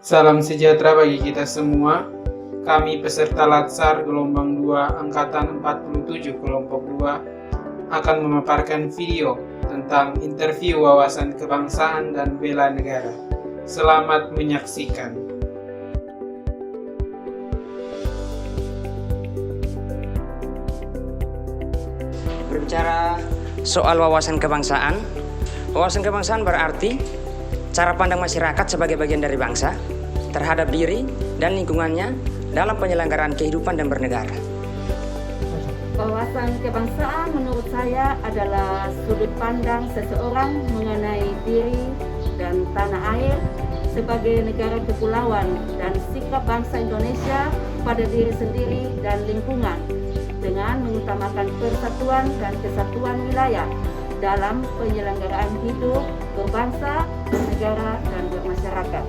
Salam sejahtera bagi kita semua. Kami peserta Latsar gelombang 2 angkatan 47 kelompok 2 akan memaparkan video tentang interview wawasan kebangsaan dan bela negara. Selamat menyaksikan. Berbicara soal wawasan kebangsaan berarti cara pandang masyarakat sebagai bagian dari bangsa terhadap diri dan lingkungannya dalam penyelenggaraan kehidupan dan bernegara. Wawasan kebangsaan menurut saya adalah sudut pandang seseorang mengenai diri dan tanah air sebagai negara kepulauan dan sikap bangsa Indonesia pada diri sendiri dan lingkungan dengan mengutamakan persatuan dan kesatuan wilayah dalam penyelenggaraan hidup berbangsa, bernegara, dan bermasyarakat.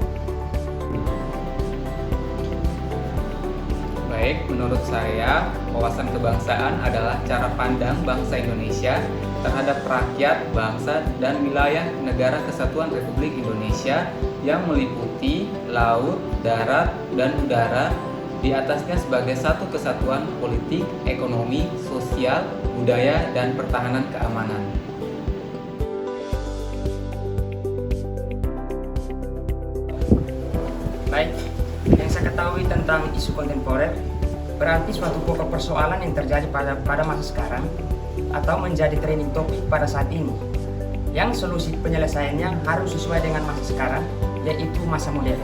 Baik, menurut saya, wawasan kebangsaan adalah cara pandang bangsa Indonesia terhadap rakyat, bangsa, dan wilayah Negara Kesatuan Republik Indonesia yang meliputi laut, darat, dan udara, di atasnya sebagai satu kesatuan politik, ekonomi, sosial, budaya, dan pertahanan keamanan. Baik, yang saya ketahui tentang isu kontemporer berarti suatu pokok persoalan yang terjadi pada masa sekarang atau menjadi trending topik pada saat ini, yang solusi penyelesaiannya harus sesuai dengan masa sekarang, yaitu masa modern.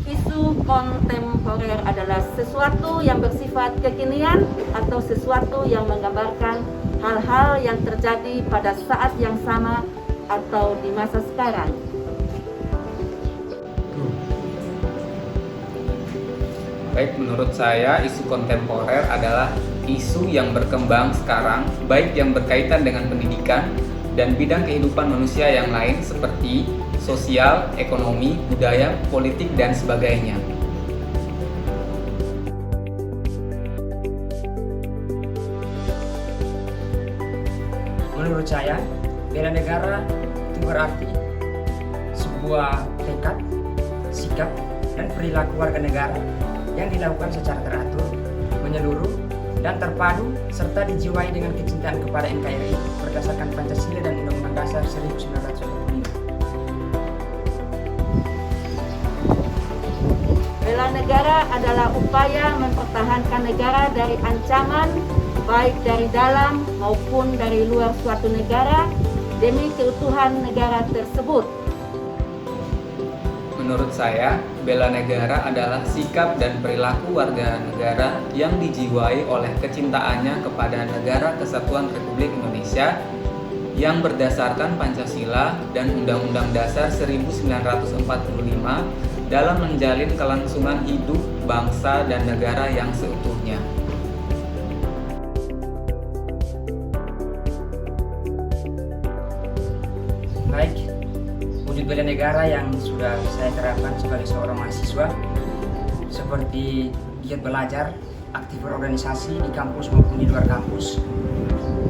Isu kontemporer adalah sesuatu yang bersifat kekinian atau sesuatu yang menggambarkan hal-hal yang terjadi pada saat yang sama atau di masa sekarang. Baik, menurut saya isu kontemporer adalah isu yang berkembang sekarang, baik yang berkaitan dengan pendidikan dan bidang kehidupan manusia yang lain seperti sosial, ekonomi, budaya, politik, dan sebagainya. Menurut saya, bela negara itu berarti sebuah tekad, sikap, dan perilaku warga negara yang dilakukan secara teratur, menyeluruh, dan terpadu, serta dijiwai dengan kecintaan kepada NKRI berdasarkan Pancasila dan Undang-Undang Dasar 1945. Bela negara adalah upaya mempertahankan negara dari ancaman baik dari dalam maupun dari luar suatu negara demi keutuhan negara tersebut. Menurut saya, bela negara adalah sikap dan perilaku warga negara yang dijiwai oleh kecintaannya kepada Negara Kesatuan Republik Indonesia yang berdasarkan Pancasila dan Undang-Undang Dasar 1945 dalam menjalin kelangsungan hidup bangsa dan negara yang seutuhnya. Baik, wujud bela negara yang sudah saya terapkan sebagai seorang mahasiswa seperti giat belajar, aktif berorganisasi di kampus maupun di luar kampus,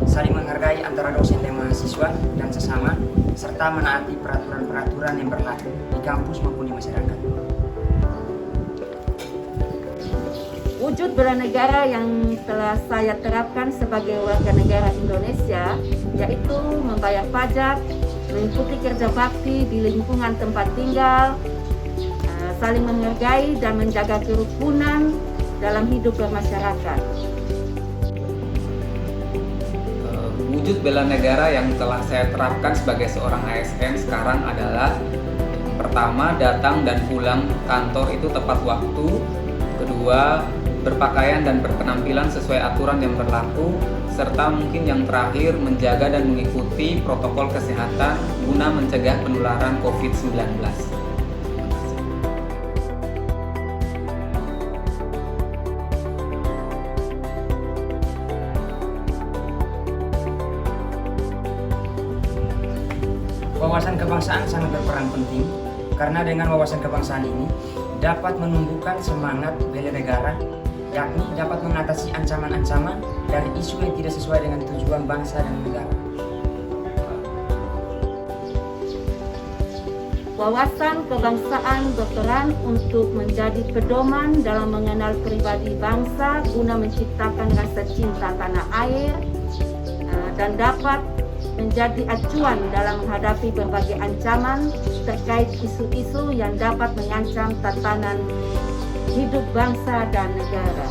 saling menghargai antara dosen dan mahasiswa dan sesama, serta menaati peraturan-peraturan yang berlaku di kampus maupun di masyarakat. Wujud bela negara yang telah saya terapkan sebagai warga negara Indonesia yaitu membayar pajak, mengikuti kerja bakti di lingkungan tempat tinggal, saling menghargai dan menjaga kerukunan dalam hidup bermasyarakat. Wujud bela negara yang telah saya terapkan sebagai seorang ASN sekarang adalah: pertama, datang dan pulang kantor itu tepat waktu. Kedua, berpakaian dan berpenampilan sesuai aturan yang berlaku. Serta mungkin yang terakhir, menjaga dan mengikuti protokol kesehatan guna mencegah penularan COVID-19. Wawasan kebangsaan sangat berperan penting karena dengan wawasan kebangsaan ini dapat menumbuhkan semangat bela negara, yakni dapat mengatasi ancaman-ancaman dari isu yang tidak sesuai dengan tujuan bangsa dan negara. Wawasan kebangsaan berperan untuk menjadi pedoman dalam mengenal pribadi bangsa guna menciptakan rasa cinta tanah air dan dapat menjadi acuan dalam menghadapi berbagai ancaman terkait isu-isu yang dapat mengancam tatanan hidup bangsa dan negara.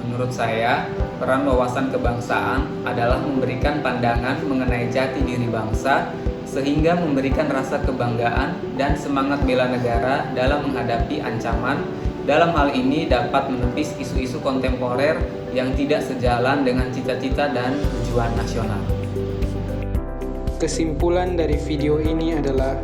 Menurut saya, peran wawasan kebangsaan adalah memberikan pandangan mengenai jati diri bangsa sehingga memberikan rasa kebanggaan dan semangat bela negara dalam menghadapi ancaman. Dalam hal ini dapat menepis isu-isu kontemporer yang tidak sejalan dengan cita-cita dan tujuan nasional. Kesimpulan dari video ini adalah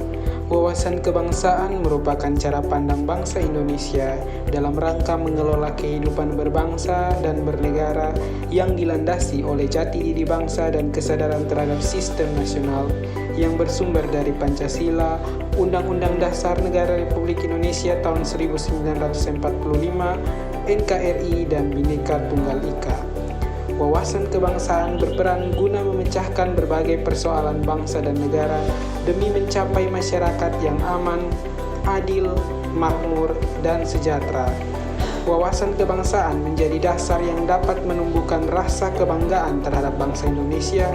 wawasan kebangsaan merupakan cara pandang bangsa Indonesia dalam rangka mengelola kehidupan berbangsa dan bernegara yang dilandasi oleh jati diri bangsa dan kesadaran terhadap sistem nasional yang bersumber dari Pancasila, Undang-Undang Dasar Negara Republik Indonesia tahun 1945, NKRI, dan Bhinneka Tunggal Ika. Wawasan kebangsaan berperan guna memecahkan berbagai persoalan bangsa dan negara demi mencapai masyarakat yang aman, adil, makmur, dan sejahtera. Wawasan kebangsaan menjadi dasar yang dapat menumbuhkan rasa kebanggaan terhadap bangsa Indonesia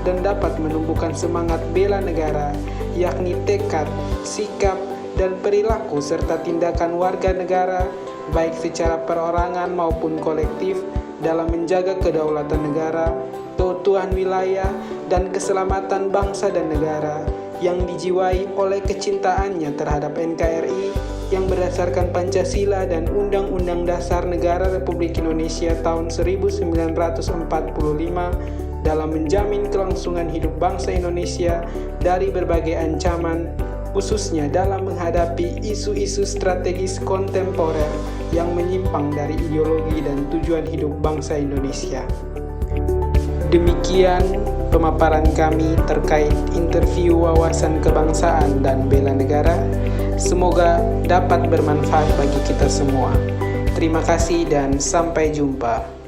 dan dapat menumbuhkan semangat bela negara, yakni tekad, sikap, dan perilaku serta tindakan warga negara, baik secara perorangan maupun kolektif, dalam menjaga kedaulatan negara, keutuhan wilayah, dan keselamatan bangsa dan negara yang dijiwai oleh kecintaannya terhadap NKRI yang berdasarkan Pancasila dan Undang-Undang Dasar Negara Republik Indonesia tahun 1945 dalam menjamin kelangsungan hidup bangsa Indonesia dari berbagai ancaman, khususnya dalam menghadapi isu-isu strategis kontemporer yang menyimpang dari ideologi dan tujuan hidup bangsa Indonesia. Demikian pemaparan kami terkait interview wawasan kebangsaan dan bela negara. Semoga dapat bermanfaat bagi kita semua. Terima kasih dan sampai jumpa.